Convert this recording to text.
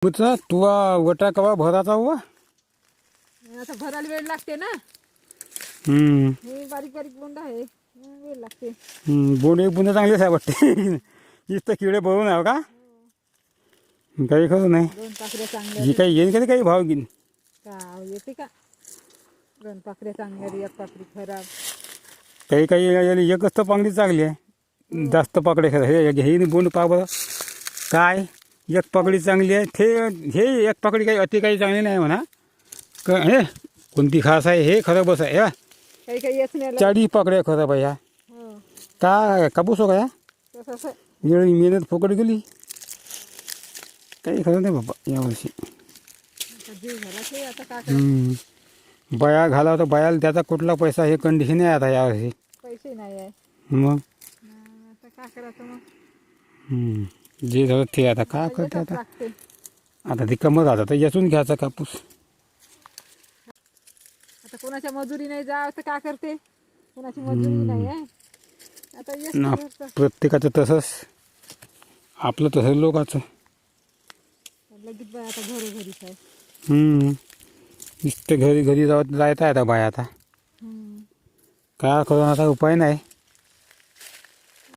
तुझा तुवा वटा कवा भराचा हुआ आता भरायला वेळ लागते ना. हे बारीक बारीक बोंड आहे, वेळ लागते. बोंड एक बुंद चांगलेच आहे वाटते. नुसतं किडे भरून आहे का काही खरं नाही. 2 पाकड्या चांगल्या जी काही येईन कधी काही भाव घेईन का येते का. 2 पाकड्या चांगल्या, 1 पाकडी खराब. काही काही एकच तर पांगडी चांगली आहे, जास्त पाकडे खरं हे बोंड पा बरं काय. एक पाकडी चांगली आहे ते, हे एक पाकडी काही अति काही चांगली नाही म्हणा. हे कोणती खास आहे हे खरं बस आहे. काही काही येत नाही. 40 पाकड्या खराब आहे ह्या. काय कापूस हो का तसं एवढी मेहनत फुकट गेली, काही खरं नाही बाबा यावर्षी. जीव झाला ते आता काय बया घाला तर बयाला त्याचा कुठला पैसा हे कंडिशन आहे आता यावर्षी. पैसे नाही आहे मग आता काय करायचं मग. जे झालं ते आता काय करते आता. लागते. आता ते कमत आता तर याचून घ्यायचा कापूस. आता कोणाच्या मजुरी नाही जा तर काय करते, कोणाची मजुरी नाही आहे आता. ना प्रत्येकाचं तसंच, आपलं तसं लोकांचं. लगेच बाय आता घरोघरीच आहे. नुसते घरी घरी जायचं आहे आता बाय आता. काय करून आता उपाय नाही.